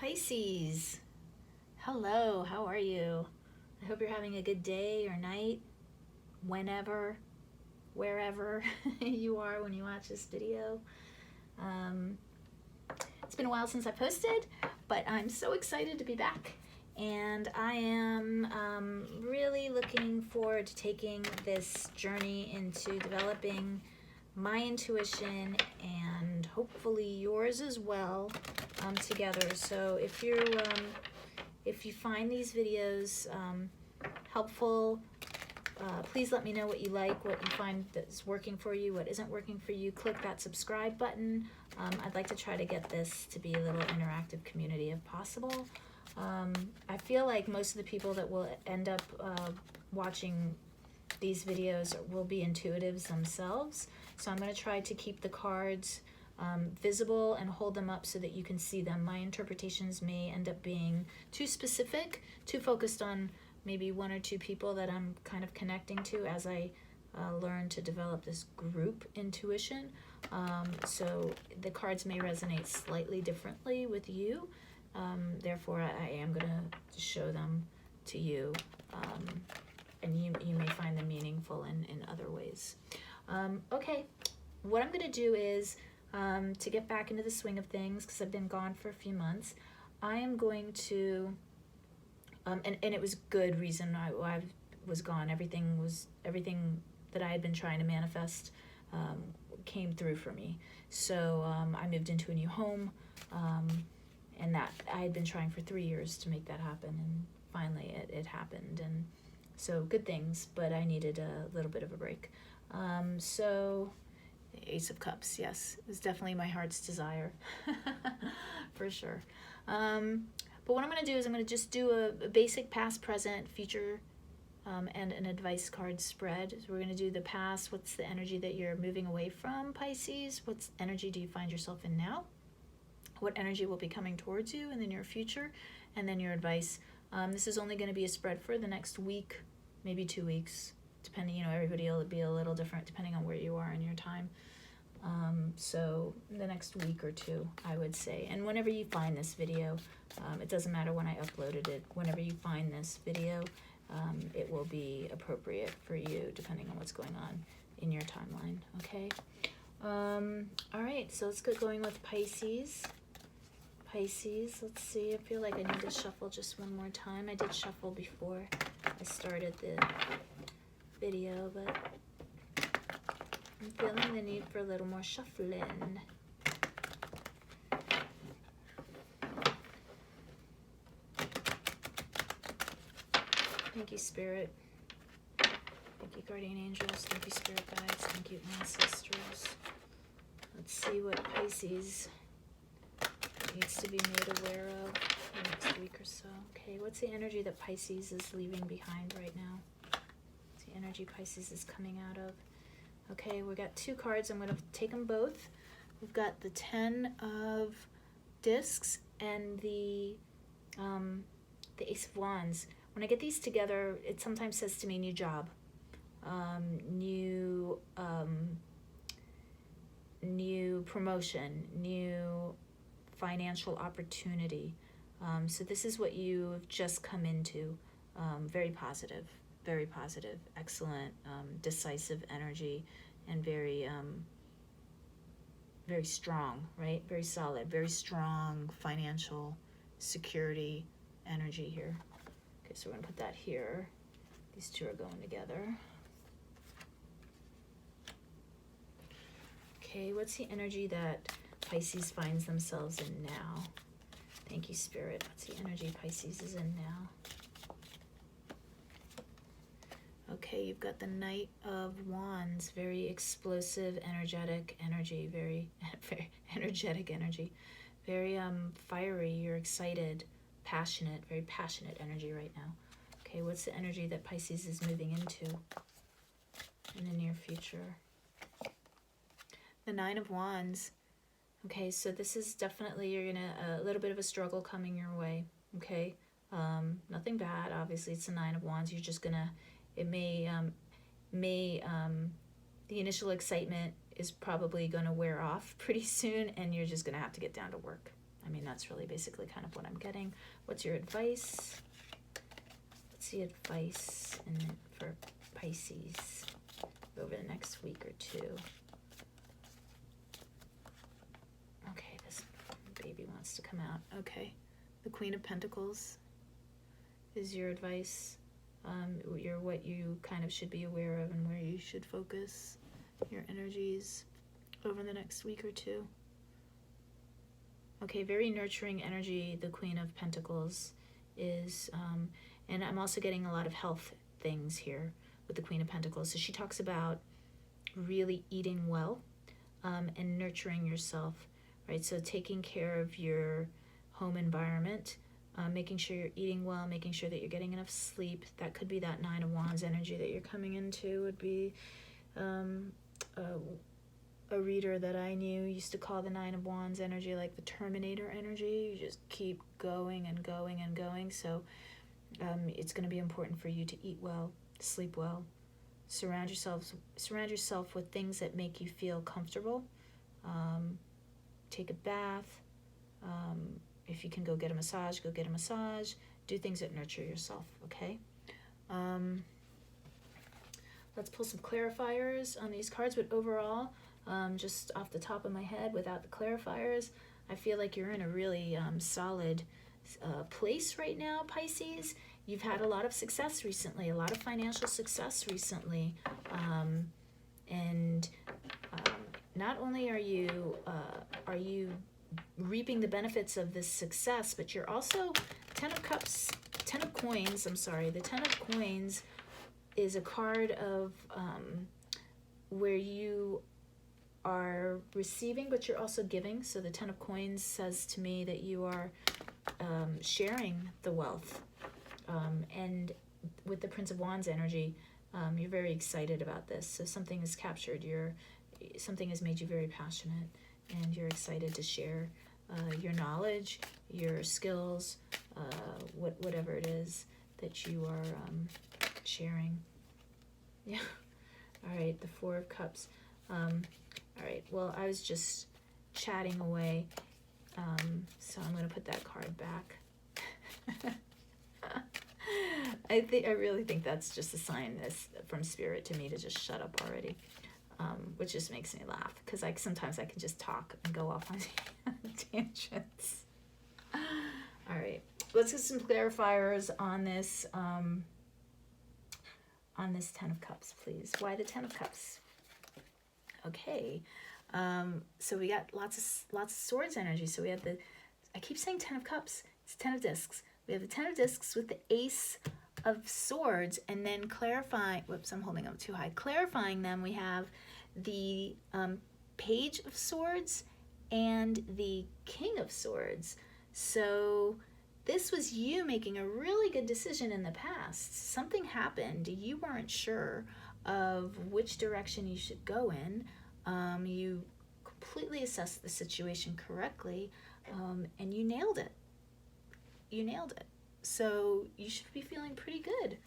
Pisces, hello, how are you? I hope you're having a good day or night, whenever, wherever you are when you watch this video. It's been a while since I posted, but I'm so excited to be back. And I am really looking forward to taking this journey into developing my intuition and hopefully yours as well together. So if you find these videos helpful, please let me know what you like, what you find that's working for you, what isn't working for you. Click that subscribe button. I'd like to try to get this to be a little interactive community if possible. I feel like most of the people that will end up watching these videos will be intuitives themselves. So I'm going to try to keep the cards visible and hold them up so that you can see them. My interpretations may end up being too specific, too focused on maybe one or two people that I'm kind of connecting to as I learn to develop this group intuition. So the cards may resonate slightly differently with you. Therefore, I am going to show them to you, and you may find them meaningful in other ways. Okay, what I'm going to do is, to get back into the swing of things, because I've been gone for a few months, I am going to, and it was good reason I was gone. Everything that I had been trying to manifest came through for me. So I moved into a new home, and that I had been trying for 3 years to make that happen, and finally it happened. And so good things, but I needed a little bit of a break. So the Ace of Cups, yes, it was definitely my heart's desire, for sure. But what I'm going to do is I'm going to just do a basic past, present, future, and an advice card spread. So we're going to do the past. What's the energy that you're moving away from, Pisces? What energy do you find yourself in now? What energy will be coming towards you in the near future? And then your advice. This is only going to be a spread for the next week, maybe 2 weeks, depending, everybody will be a little different depending on where you are in your time. So the next week or two, I would say. And whenever you find this video, it doesn't matter when I uploaded it, whenever you find this video, it will be appropriate for you depending on what's going on in your timeline, okay? All right, so let's get going with Pisces. Pisces, let's see, I feel like I need to shuffle just one more time. I did shuffle before I started the video, but I'm feeling the need for a little more shuffling. Thank you, Spirit. Thank you, Guardian Angels. Thank you, Spirit Guides. Thank you, Ancestors. Let's see what Pisces needs to be made aware of the next week or so. Okay, what's the energy that Pisces is leaving behind right now? What's the energy Pisces is coming out of? Okay, we got two cards. I'm going to take them both. We've got the 10 of Discs and the Ace of Wands. When I get these together, it sometimes says to me new job, new promotion, new financial opportunity. So this is what you've just come into. Very positive, excellent, decisive energy, and very strong, right? Very solid, very strong financial security energy here. Okay, so we're gonna put that here. These two are going together. Okay, what's the energy that Pisces finds themselves in now? Thank you, Spirit. What's the energy Pisces is in now? Okay, you've got the Knight of Wands, very explosive, energetic energy, very energetic energy, very fiery. You're excited, passionate, very passionate energy right now. Okay, what's the energy that Pisces is moving into in the near future? The Nine of Wands. Okay, so this is definitely, you're gonna, a little bit of a struggle coming your way, okay? Nothing bad, obviously, it's the Nine of Wands. You're just gonna, it may the initial excitement is probably gonna wear off pretty soon, and you're just gonna have to get down to work. I mean, that's really basically kind of what I'm getting. What's your advice? What's the advice for Pisces over the next week or two? Okay, this baby wants to come out. Okay, the Queen of Pentacles is your advice. What you kind of should be aware of and where you should focus your energies over the next week or two. Okay, very nurturing energy, the Queen of Pentacles is, and I'm also getting a lot of health things here with the Queen of Pentacles. So she talks about really eating well and nurturing yourself, right? So taking care of your home environment, making sure you're eating well, making sure that you're getting enough sleep. That could be that Nine of Wands energy that you're coming into. Would be a reader that I knew used to call the Nine of Wands energy like the Terminator energy. You just keep going and going and going. So it's going to be important for you to eat well, sleep well, surround yourself with things that make you feel comfortable. Take a bath. If you can go get a massage, go get a massage. Do things that nurture yourself, okay? Let's pull some clarifiers on these cards, but overall, just off the top of my head, without the clarifiers, I feel like you're in a really solid place right now, Pisces. You've had a lot of success recently, a lot of financial success recently, and not only are you reaping the benefits of this success, but you're also the Ten of Coins is a card of where you are receiving, but you're also giving. So the Ten of Coins says to me that you are sharing the wealth. And with the Prince of Wands energy, you're very excited about this. So something has captured something has made you very passionate, and you're excited to share your knowledge, your skills, whatever it is that you are sharing. Yeah. All right, the Four of Cups. All right, well, I was just chatting away, so I'm going to put that card back. I really think that's just a sign from Spirit to me to just shut up already, which just makes me laugh, because sometimes I can just talk and go off on tangents. All right, let's get some clarifiers on this Ten of Cups, please. Why the Ten of Cups? Okay, so we got lots of Swords energy. So we have I keep saying Ten of Cups. It's Ten of Discs. We have the Ten of Discs with the Ace of Swords, and then clarifying. Whoops, I'm holding up too high. Clarifying them, we have the Page of Swords and the King of Swords. So this was you making a really good decision in the past. Something happened. You weren't sure of which direction you should go in. You completely assessed the situation correctly, and you nailed it. You nailed it. So you should be feeling pretty good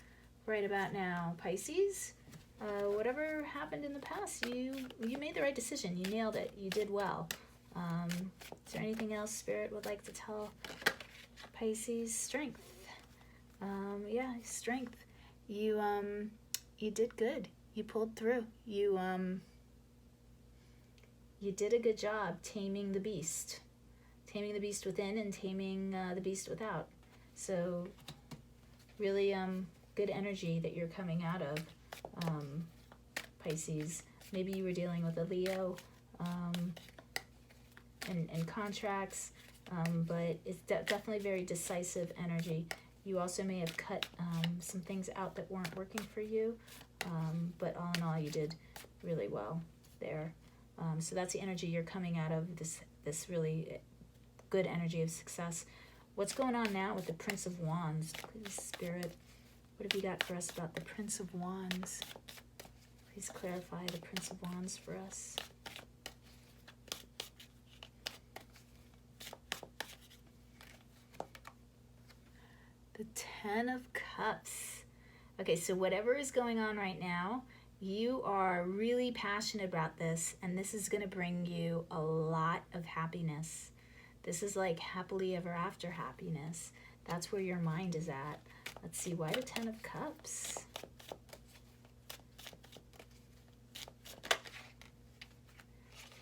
right about now, Pisces. Whatever happened in the past, you made the right decision. You nailed it. You did well. Is there anything else Spirit would like to tell Pisces? Strength. Yeah, strength. You did good. You pulled through. You did a good job taming the beast within and taming the beast without. So really good energy that you're coming out of, Pisces. Maybe you were dealing with a Leo and contracts, but it's definitely very decisive energy. You also may have cut some things out that weren't working for you, but all in all, you did really well there. So that's the energy you're coming out of, this really good energy of success. What's going on now with the Prince of Wands? Please, Spirit, what have you got for us about the Prince of Wands? Please clarify the Prince of Wands for us. The Ten of Cups. Okay, so whatever is going on right now, you are really passionate about this, and this is going to bring you a lot of happiness. This is like happily ever after happiness. That's where your mind is at. Let's see, why the 10 of Cups?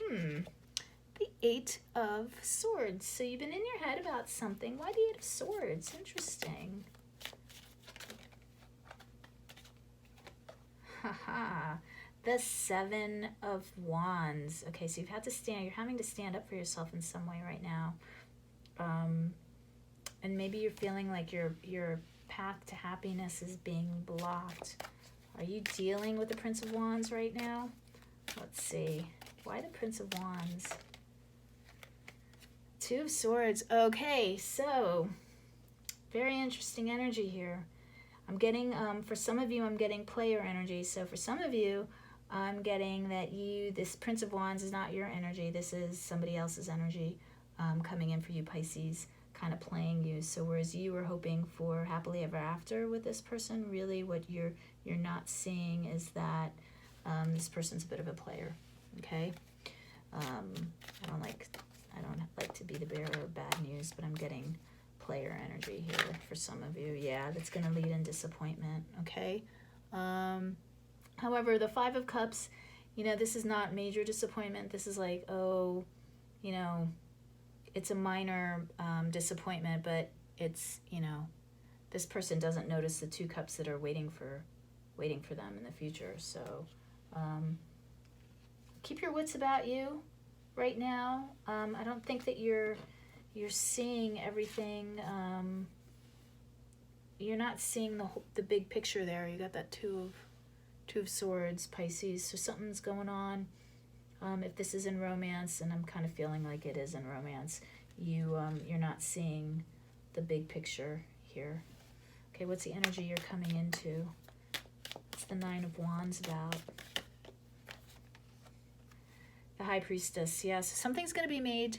The 8 of Swords. So you've been in your head about something. Why the 8 of Swords? Interesting. Haha. The 7 of Wands. Okay, so you're having to stand up for yourself in some way right now. And maybe you're feeling like your path to happiness is being blocked. Are you dealing with the Prince of Wands right now? Let's see. Why the Prince of Wands? 2 of Swords. Okay, so very interesting energy here. I'm getting, for some of you, I'm getting player energy. So for some of you, I'm getting that this Prince of Wands is not your energy. This is somebody else's energy coming in for you, Pisces, kind of playing you. So whereas you were hoping for happily ever after with this person, really what you're not seeing is that this person's a bit of a player. Okay, I don't like to be the bearer of bad news, but I'm getting player energy here for some of you. Yeah, that's going to lead in disappointment. Okay. However, the 5 of Cups, this is not major disappointment. This is like, oh, it's a minor disappointment, but it's, this person doesn't notice the 2 cups that are waiting for them in the future. So keep your wits about you right now. I don't think that you're seeing everything. You're not seeing the big picture there. You got that 2 of Swords, Pisces. So something's going on. If this is in romance, and I'm kind of feeling like it is in romance, you're not seeing the big picture here. Okay, what's the energy you're coming into? What's the 9 of Wands about? The High Priestess. Yes, something's going to be made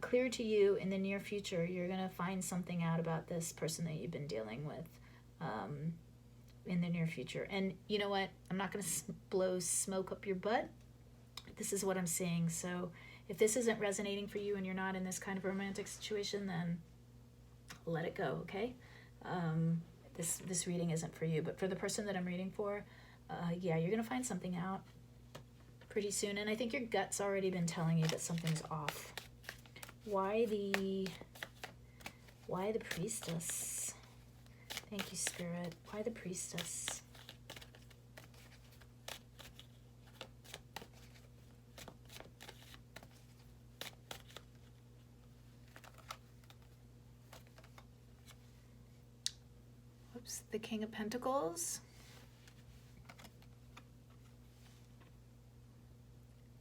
clear to you in the near future. You're going to find something out about this person that you've been dealing with in the near future. And you know what? I'm not going to blow smoke up your butt. This is what I'm seeing. So if this isn't resonating for you and you're not in this kind of romantic situation, then let it go, okay? This reading isn't for you. But for the person that I'm reading for, yeah, you're going to find something out pretty soon. And I think your gut's already been telling you that something's off. Why the Priestess? Thank you, Spirit. Why the Priestess? Whoops, the King of Pentacles.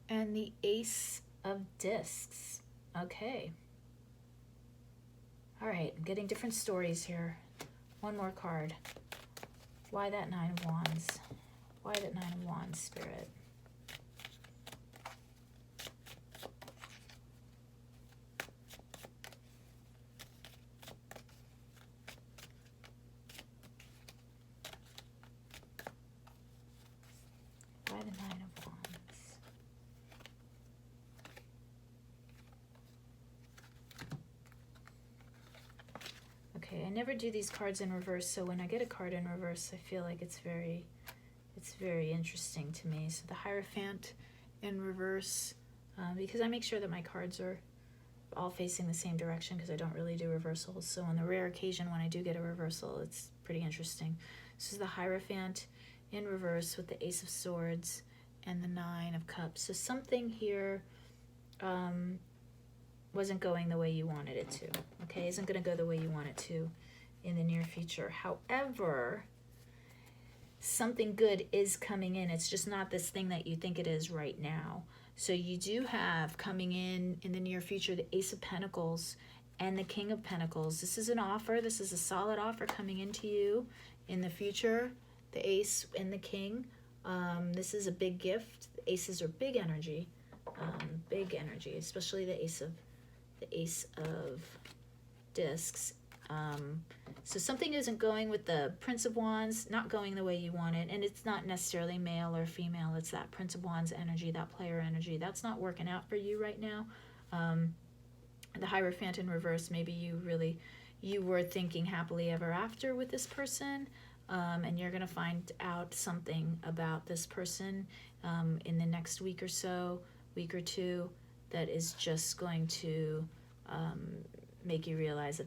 And the Ace of Discs. Okay. All right, I'm getting different stories here. One more card. Why that 9 of Wands? Why that 9 of Wands, Spirit? Why the 9 of Wands? Okay, I never do these cards in reverse, so when I get a card in reverse, I feel like it's very interesting to me. So the Hierophant in reverse, because I make sure that my cards are all facing the same direction because I don't really do reversals. So on the rare occasion when I do get a reversal, it's pretty interesting. This is the Hierophant in reverse with the Ace of Swords and the 9 of Cups. So something here wasn't going the way you wanted it to, okay? Isn't going to go the way you want it to in the near future. However, something good is coming in. It's just not this thing that you think it is right now. So you do have coming in the near future the Ace of Pentacles and the King of Pentacles. This is an offer. This is a solid offer coming into you in the future. The Ace and the King. This is a big gift. The Aces are big energy, especially the Ace of Discs. So something isn't going with the Prince of Wands, not going the way you want it, and it's not necessarily male or female. It's that Prince of Wands energy, that player energy. That's not working out for you right now. The Hierophant in reverse, maybe you were thinking happily ever after with this person, and you're going to find out something about this person in the next week or so, week or two, that is just going to make you realize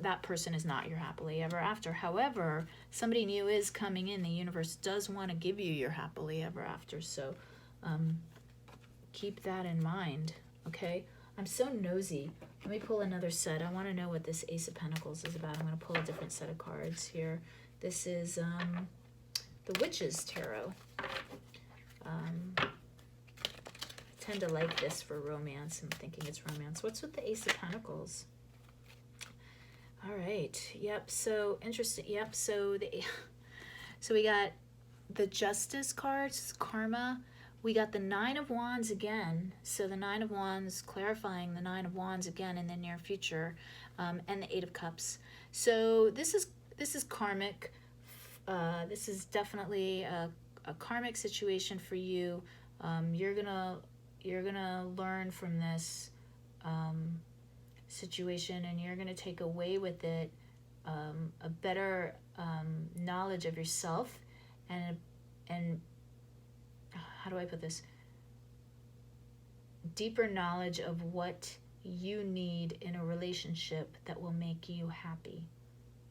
that person is not your happily ever after. However, somebody new is coming in. The universe does want to give you your happily ever after, so keep that in mind, okay? I'm so nosy. Let me pull another set. I want to know what this Ace of Pentacles is about. I'm going to pull a different set of cards here. This is the Witch's Tarot. I tend to like this for romance. I'm thinking it's romance. What's with the Ace of Pentacles? All right. Yep. So interesting. Yep. So we got the Justice cards, karma. We got the Nine of Wands again. So the Nine of Wands, clarifying the Nine of Wands again in the near future, and the Eight of Cups. So this is karmic. This is definitely a karmic situation for you. You're gonna learn from this situation, and you're gonna take away with it a better knowledge of yourself, and how do I put this? Deeper knowledge of what you need in a relationship that will make you happy,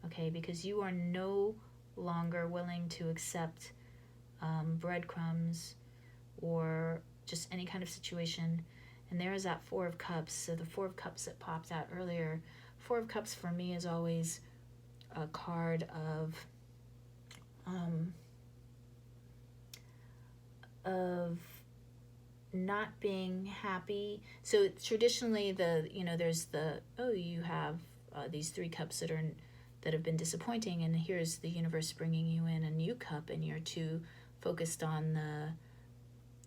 okay? Because you are no longer willing to accept breadcrumbs or just any kind of situation. And there is that Four of Cups. So the Four of Cups that popped out earlier. Four of Cups for me is always a card of not being happy. So traditionally, there's you have these three cups that have been disappointing, and here's the universe bringing you in a new cup, and you're too focused on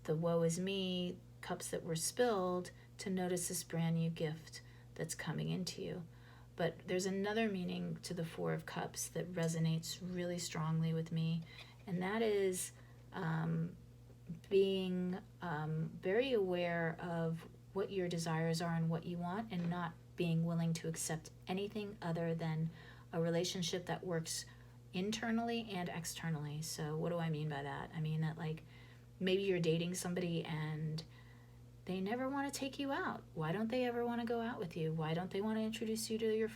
the woe is me cups that were spilled to notice this brand new gift that's coming into you. But there's another meaning to the Four of Cups that resonates really strongly with me, and that is being very aware of what your desires are and what you want, and not being willing to accept anything other than a relationship that works internally and externally. So what do I mean by that? I mean that, like, maybe you're dating somebody and they never want to take you out. Why don't they ever want to go out with you? Why don't they want to introduce you to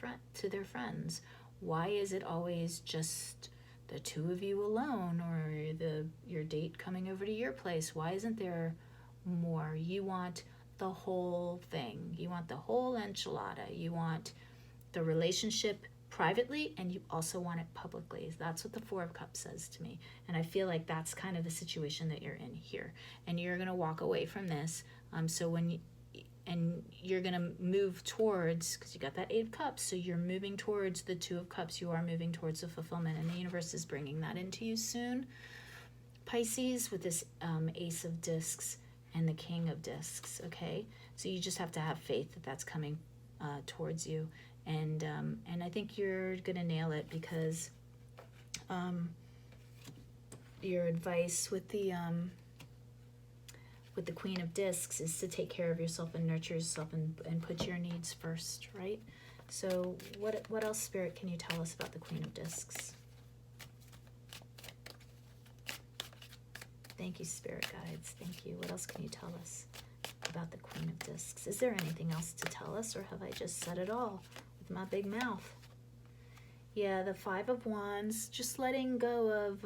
their friends? Why is it always just the two of you alone, or your date coming over to your place? Why isn't there more? You want the whole thing. You want the whole enchilada. You want the relationship privately, and you also want it publicly. That's what the Four of Cups says to me. And I feel like that's kind of the situation that you're in here. And you're going to walk away from this. And you're going to move towards, because you got that Eight of Cups, so you're moving towards the Two of Cups. You are moving towards the fulfillment, and the universe is bringing that into you soon. Pisces, with this Ace of Discs and the King of Discs, okay? So you just have to have faith that that's coming towards you. And I think you're going to nail it, because your advice with the Queen of Discs is to take care of yourself and nurture yourself and put your needs first, right? So what else, Spirit, can you tell us about the Queen of Discs? Thank you, Spirit Guides. Thank you. What else can you tell us about the Queen of Discs? Is there anything else to tell us, or have I just said it all with my big mouth? Yeah, the Five of Wands, just letting go of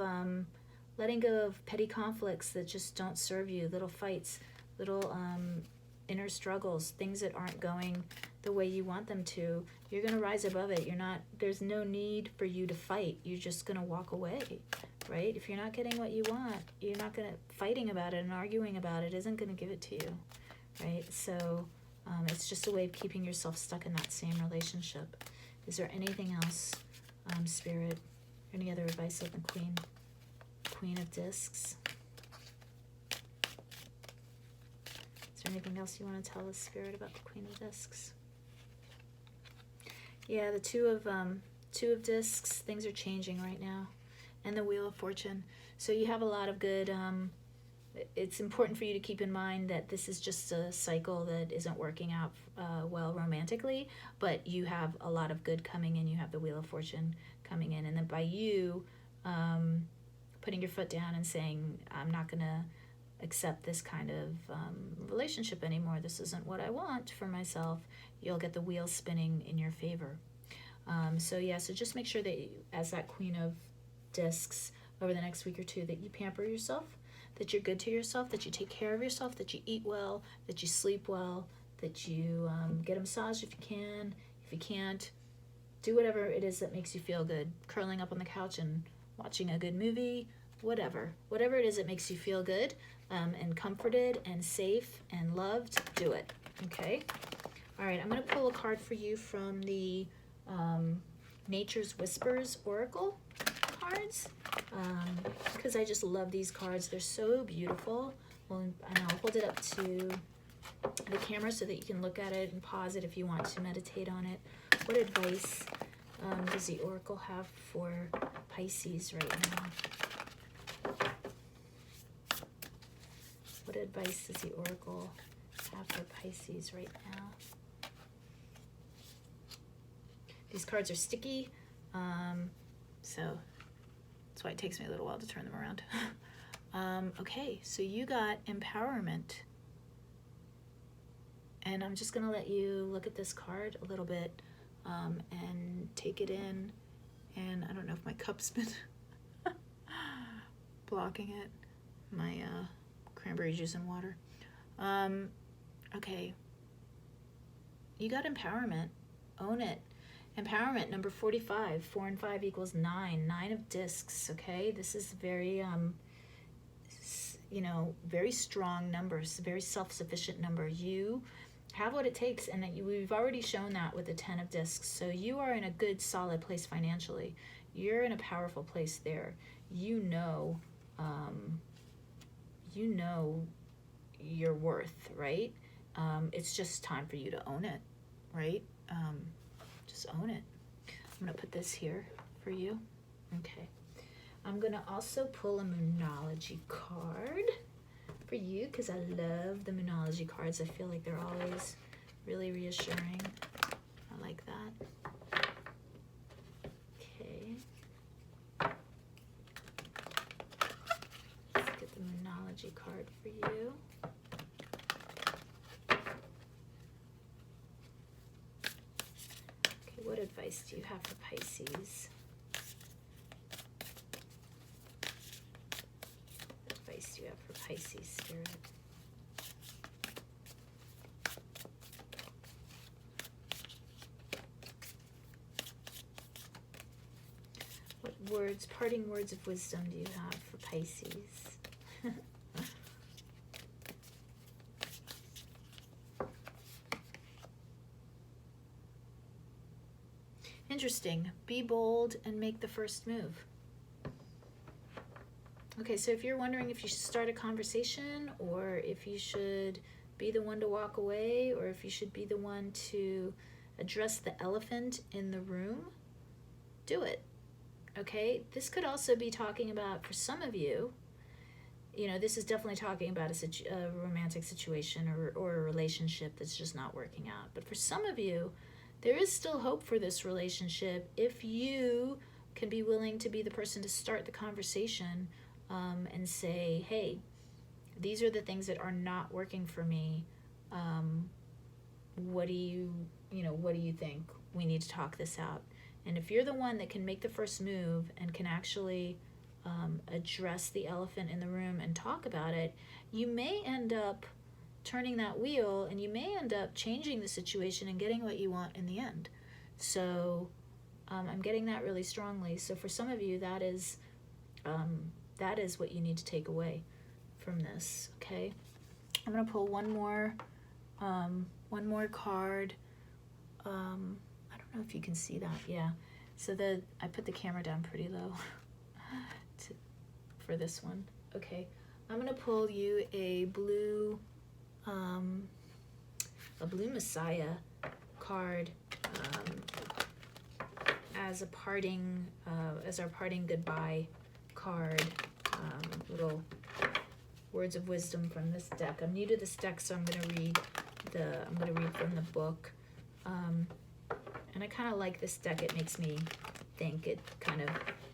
petty conflicts that just don't serve you, little fights, little inner struggles, things that aren't going the way you want them to. You're going to rise above it. There's no need for you to fight. You're just going to walk away, right? If you're not getting what you want, you're not going to, fighting about it and arguing about it isn't going to give it to you, right? So it's just a way of keeping yourself stuck in that same relationship. Is there anything else, Spirit? Any other advice of the Queen of Discs? Is there anything else you want to tell us, Spirit, about the Queen of Discs? Yeah, the Two of Discs, things are changing right now. And the Wheel of Fortune. So you have a lot of good it's important for you to keep in mind that this is just a cycle that isn't working out well romantically, but you have a lot of good coming in. You have the Wheel of Fortune coming in, and then by you putting your foot down and saying, I'm not going to accept this kind of relationship anymore, this isn't what I want for myself, you'll get the wheel spinning in your favor. So just make sure that you, as that Queen of Discs, over the next week or two, that you pamper yourself, that you're good to yourself, that you take care of yourself, that you eat well, that you sleep well, that you get a massage if you can. If you can't, do whatever it is that makes you feel good. Curling up on the couch and watching a good movie, whatever it is that makes you feel good and comforted and safe and loved, do it. Okay? All right, I'm going to pull a card for you from the Nature's Whispers Oracle cards, because I just love these cards. They're so beautiful. Well, and I'll hold it up to the camera so that you can look at it and pause it if you want to meditate on it. What advice does the Oracle have for Pisces right now? What advice does the Oracle have for Pisces right now? These cards are sticky, so that's why it takes me a little while to turn them around. Okay, so you got empowerment. And I'm just going to let you look at this card a little bit and take it in. And I don't know if my cup's been blocking it. My cranberry juice and water. Okay. You got empowerment. Own it. Empowerment, number 45. 4 and 5 equals 9. 9 of discs, okay? This is very, very strong numbers, very self-sufficient number. You have what it takes, and we've already shown that with the 10 of discs. So you are in a good, solid place financially. You're in a powerful place there. You know your worth, right? It's just time for you to own it, right? Just own it. I'm going to put this here for you. Okay. I'm going to also pull a Moonology card for you because I love the Moonology cards. I feel like they're always really reassuring. I like that. Okay. Let's get the Moonology card for you. Okay, what advice do you have for Pisces? Do you have for Pisces spirit? What words, parting words of wisdom do you have for Pisces? Interesting. Be bold and make the first move. Okay, so if you're wondering if you should start a conversation or if you should be the one to walk away or if you should be the one to address the elephant in the room, do it. Okay, this could also be talking about, for some of you, this is definitely talking about a romantic situation or a relationship that's just not working out. But for some of you, there is still hope for this relationship if you can be willing to be the person to start the conversation and say, hey, these are the things that are not working for me. What do you think? We need to talk this out. And if you're the one that can make the first move and can actually address the elephant in the room and talk about it, you may end up turning that wheel and you may end up changing the situation and getting what you want in the end. So I'm getting that really strongly. So for some of you, that is what you need to take away from this. Okay, I'm gonna pull one more card. I don't know if you can see that. Yeah, so I put the camera down pretty low for this one. Okay, I'm gonna pull you a blue Messiah card as our parting goodbye card. Little words of wisdom from this deck. I'm new to this deck, so I'm gonna read from the book. And I kind of like this deck. It makes me think. It kind of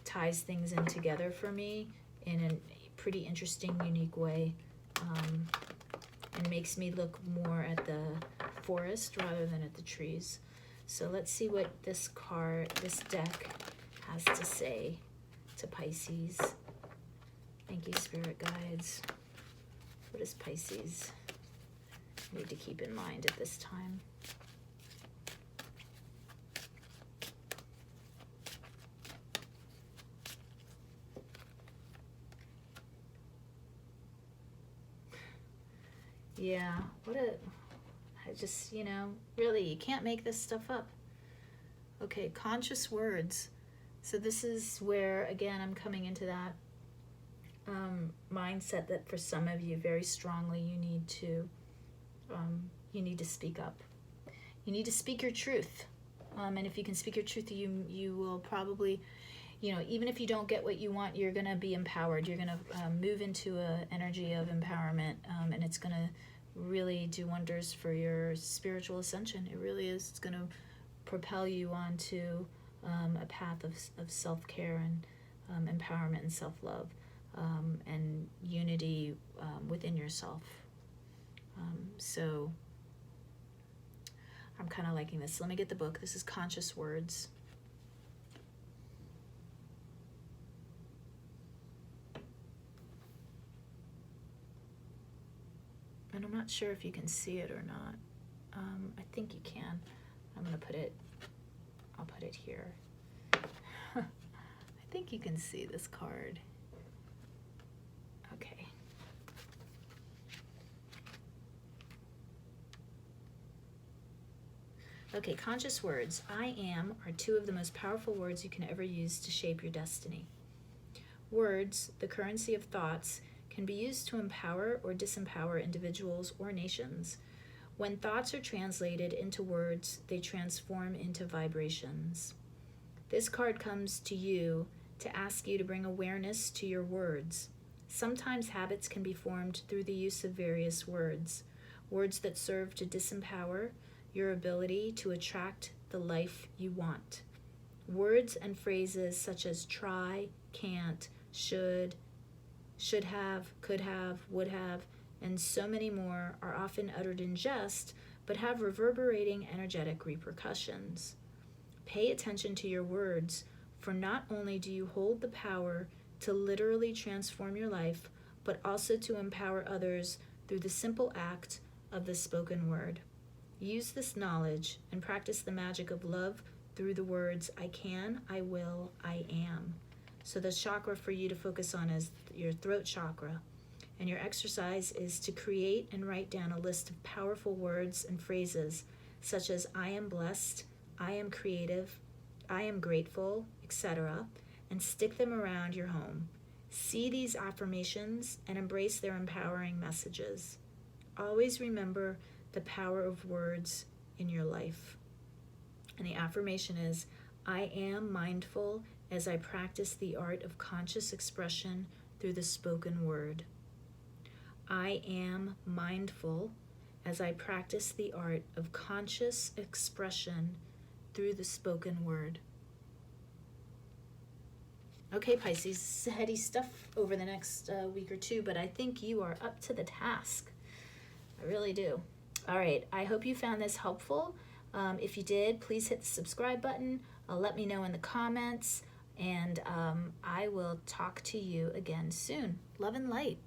ties things in together for me in a pretty interesting, unique way, and makes me look more at the forest rather than at the trees. So let's see what this deck has to say to Pisces. Thank you, Spirit Guides. What does Pisces need to keep in mind at this time? Yeah, really, you can't make this stuff up. Okay, conscious words. So this is where, again, I'm coming into that mindset that for some of you, very strongly, you need to speak up. You need to speak your truth. And if you can speak your truth, you will probably, even if you don't get what you want, you're going to be empowered. You're going to move into an energy of empowerment, and it's going to really do wonders for your spiritual ascension. It really is. It's going to propel you onto a path of self-care and empowerment and self-love, and unity within yourself. So I'm kind of liking this. Let me get the book. This is Conscious Words. And I'm not sure if you can see it or not. I think you can. I'll put it here. I think you can see this card. Okay. Okay, conscious words. I am are two of the most powerful words you can ever use to shape your destiny. Words, the currency of thoughts, can be used to empower or disempower individuals or nations. When thoughts are translated into words, they transform into vibrations. This card comes to you to ask you to bring awareness to your words. Sometimes habits can be formed through the use of various words that serve to disempower your ability to attract the life you want. Words and phrases such as try, can't, should have, could have, would have, and so many more are often uttered in jest, but have reverberating energetic repercussions. Pay attention to your words, for not only do you hold the power to literally transform your life, but also to empower others through the simple act of the spoken word. Use this knowledge and practice the magic of love through the words I can, I will, I am. So the chakra for you to focus on is your throat chakra. And your exercise is to create and write down a list of powerful words and phrases such as I am blessed, I am creative, I am grateful, etc., and stick them around your home. See these affirmations and embrace their empowering messages. Always remember the power of words in your life. And the affirmation is, I am mindful as I practice the art of conscious expression through the spoken word. I am mindful as I practice the art of conscious expression through the spoken word. Okay, Pisces, heady stuff over the next week or two, but I think you are up to the task. I really do. All right, I hope you found this helpful. If you did, please hit the subscribe button. Let me know in the comments, and I will talk to you again soon. Love and light.